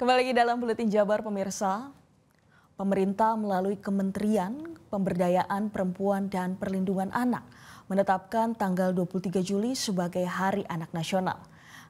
Kembali lagi dalam Buletin Jabar pemirsa. Pemerintah melalui Kementerian Pemberdayaan Perempuan dan Perlindungan Anak menetapkan tanggal 23 Juli sebagai Hari Anak Nasional.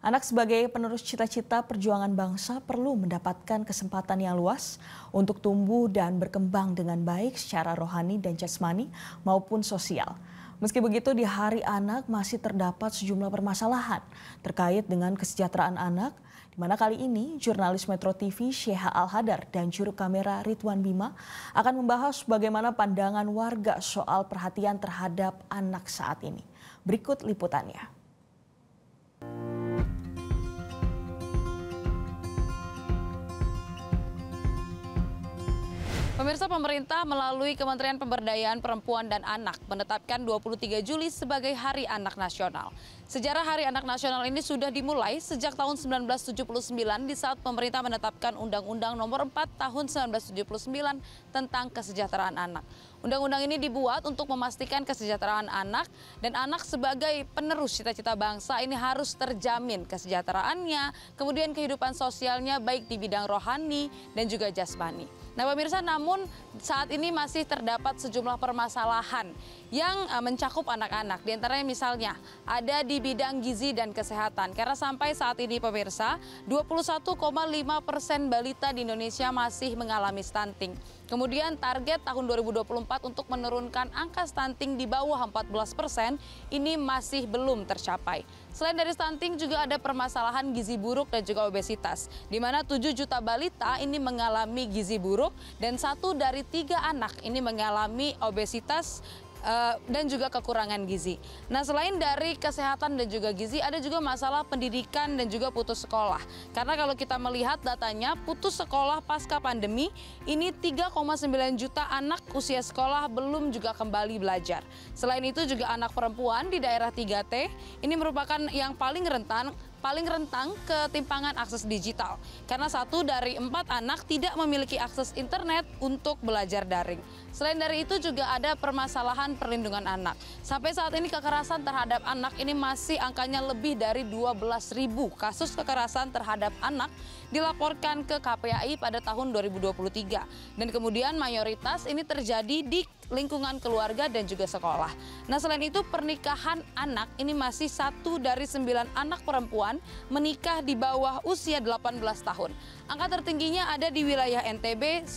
Anak sebagai penerus cita-cita perjuangan bangsa perlu mendapatkan kesempatan yang luas untuk tumbuh dan berkembang dengan baik secara rohani dan jasmani maupun sosial. Meski begitu, di Hari Anak masih terdapat sejumlah permasalahan terkait dengan kesejahteraan anak, di mana kali ini jurnalis Metro TV Sheha Al-Hadar dan juru kamera Ridwan Bima akan membahas bagaimana pandangan warga soal perhatian terhadap anak saat ini. Berikut liputannya. Pemirsa, pemerintah melalui Kementerian Pemberdayaan Perempuan dan Anak menetapkan 23 Juli sebagai Hari Anak Nasional. Sejarah Hari Anak Nasional ini sudah dimulai sejak tahun 1979 di saat pemerintah menetapkan Undang-Undang Nomor 4 Tahun 1979 tentang kesejahteraan anak. Undang-undang ini dibuat untuk memastikan kesejahteraan anak dan anak sebagai penerus cita-cita bangsa ini harus terjamin kesejahteraannya, kemudian kehidupan sosialnya baik di bidang rohani dan juga jasmani. Nah pemirsa, namun saat ini masih terdapat sejumlah permasalahan yang mencakup anak-anak. Di antaranya misalnya ada di bidang gizi dan kesehatan. Karena sampai saat ini pemirsa, 21,5% balita di Indonesia masih mengalami stunting. Kemudian target tahun 2024 untuk menurunkan angka stunting di bawah 14% ini masih belum tercapai. Selain dari stunting juga ada permasalahan gizi buruk dan juga obesitas, di mana 7 juta balita ini mengalami gizi buruk dan 1 dari 3 anak ini mengalami obesitas dan juga kekurangan gizi. Nah, selain dari kesehatan dan juga gizi, ada juga masalah pendidikan dan juga putus sekolah. Karena kalau kita melihat datanya, putus sekolah pasca pandemi, ini 3,9 juta anak usia sekolah belum juga kembali belajar. Selain itu juga anak perempuan di daerah 3T, ini merupakan yang paling rentang ketimpangan akses digital. Karena 1 dari 4 anak tidak memiliki akses internet untuk belajar daring. Selain dari itu juga ada permasalahan perlindungan anak. Sampai saat ini kekerasan terhadap anak ini masih angkanya lebih dari 12.000 kasus kekerasan terhadap anak dilaporkan ke KPAI pada tahun 2023. Dan kemudian mayoritas ini terjadi di lingkungan keluarga dan juga sekolah. Nah, selain itu pernikahan anak ini masih 1 dari 9 anak perempuan menikah di bawah usia 18 tahun. Angka tertingginya ada di wilayah NTB,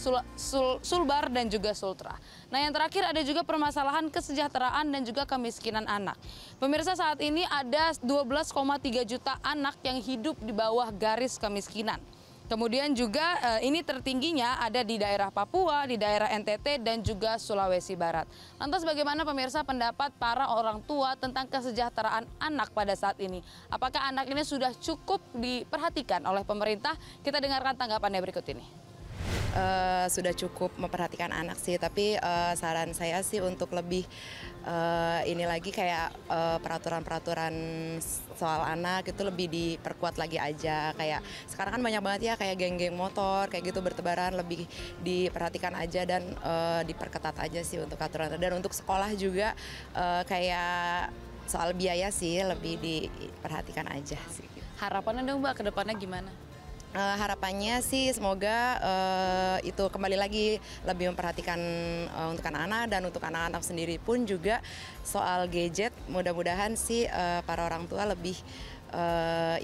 Sulbar dan juga Sultra. Nah, yang terakhir ada juga permasalahan kesejahteraan dan juga kemiskinan anak. Pemirsa, saat ini ada 12,3 juta anak yang hidup di bawah garis kemiskinan. Kemudian juga ini tertingginya ada di daerah Papua, di daerah NTT dan juga Sulawesi Barat. Lantas bagaimana pemirsa pendapat para orang tua tentang kesejahteraan anak pada saat ini? Apakah anak ini sudah cukup diperhatikan oleh pemerintah? Kita dengarkan tanggapannya berikut ini. Sudah cukup memperhatikan anak sih, tapi saran saya sih untuk lebih ini lagi kayak peraturan-peraturan soal anak itu lebih diperkuat lagi aja. Kayak sekarang kan banyak banget ya kayak geng-geng motor kayak gitu bertebaran, lebih diperhatikan aja dan diperketat aja sih untuk aturan. Dan untuk sekolah juga kayak soal biaya sih lebih diperhatikan aja sih. Harapannya dong Mbak, ke depannya gimana? Harapannya sih semoga itu kembali lagi lebih memperhatikan untuk anak-anak dan untuk anak-anak sendiri pun juga soal gadget. Mudah-mudahan sih para orang tua lebih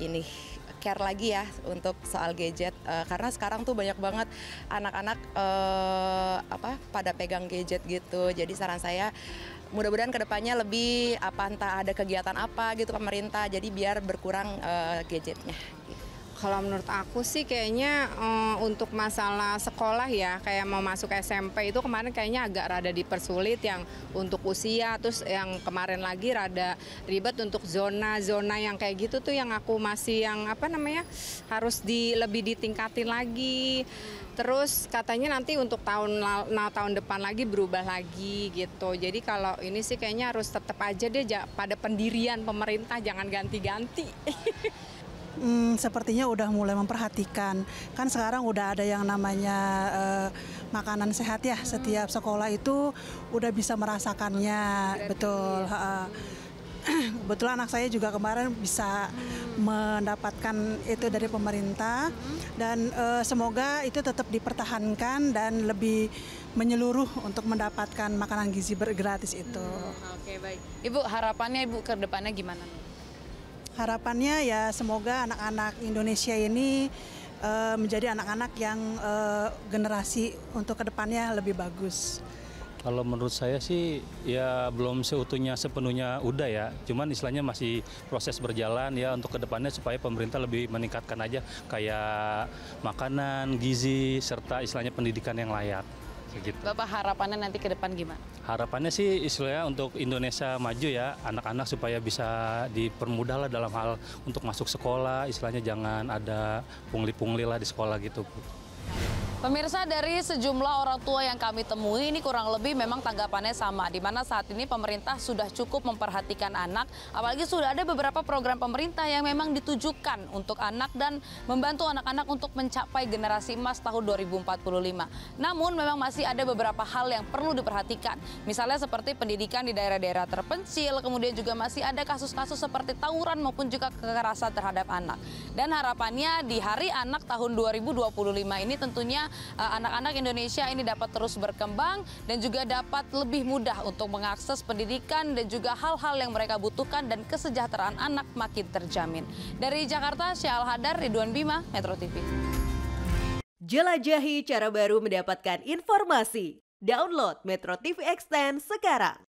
ini care lagi ya untuk soal gadget, karena sekarang tuh banyak banget anak-anak pada pegang gadget gitu. Jadi saran saya mudah-mudahan kedepannya lebih entah ada kegiatan apa gitu pemerintah, jadi biar berkurang gadgetnya. Kalau menurut aku sih kayaknya untuk masalah sekolah ya, kayak mau masuk SMP itu kemarin kayaknya agak rada dipersulit yang untuk usia, terus yang kemarin lagi rada ribet untuk zona-zona yang kayak gitu tuh yang aku masih yang harus lebih ditingkatin lagi. Terus katanya nanti untuk tahun depan lagi berubah lagi gitu. Jadi kalau ini sih kayaknya harus tetap aja deh pada pendirian pemerintah, jangan ganti-ganti. Sepertinya udah mulai memperhatikan. Kan sekarang udah ada yang namanya makanan sehat ya. Setiap sekolah itu udah bisa merasakannya. Betul. kebetulan anak saya juga kemarin bisa mendapatkan itu dari pemerintah dan semoga itu tetap dipertahankan dan lebih menyeluruh untuk mendapatkan makanan gizi gratis itu. Oke, baik. Ibu, harapannya Ibu ke depannya gimana? Harapannya ya semoga anak-anak Indonesia ini menjadi anak-anak yang generasi untuk kedepannya lebih bagus. Kalau menurut saya sih ya belum seutuhnya sepenuhnya udah ya, cuman istilahnya masih proses berjalan ya untuk kedepannya supaya pemerintah lebih meningkatkan aja kayak makanan, gizi, serta istilahnya pendidikan yang layak. Segitu. Bapak harapannya nanti ke depan gimana? Harapannya sih istilahnya untuk Indonesia maju ya, anak-anak supaya bisa dipermudah lah dalam hal untuk masuk sekolah, istilahnya jangan ada pungli-pungli lah di sekolah gitu. Pemirsa, dari sejumlah orang tua yang kami temui ini kurang lebih memang tanggapannya sama, di mana saat ini pemerintah sudah cukup memperhatikan anak, apalagi sudah ada beberapa program pemerintah yang memang ditujukan untuk anak dan membantu anak-anak untuk mencapai generasi emas tahun 2045. Namun memang masih ada beberapa hal yang perlu diperhatikan, misalnya seperti pendidikan di daerah-daerah terpencil, kemudian juga masih ada kasus-kasus seperti tawuran maupun juga kekerasan terhadap anak. Dan harapannya di Hari Anak tahun 2025 ini tentunya anak-anak Indonesia ini dapat terus berkembang dan juga dapat lebih mudah untuk mengakses pendidikan dan juga hal-hal yang mereka butuhkan dan kesejahteraan anak makin terjamin. Dari Jakarta, Syahal Hadar, Ridwan Bima, Metro TV. Jelajahi cara baru mendapatkan informasi. Download Metro TV Extend sekarang.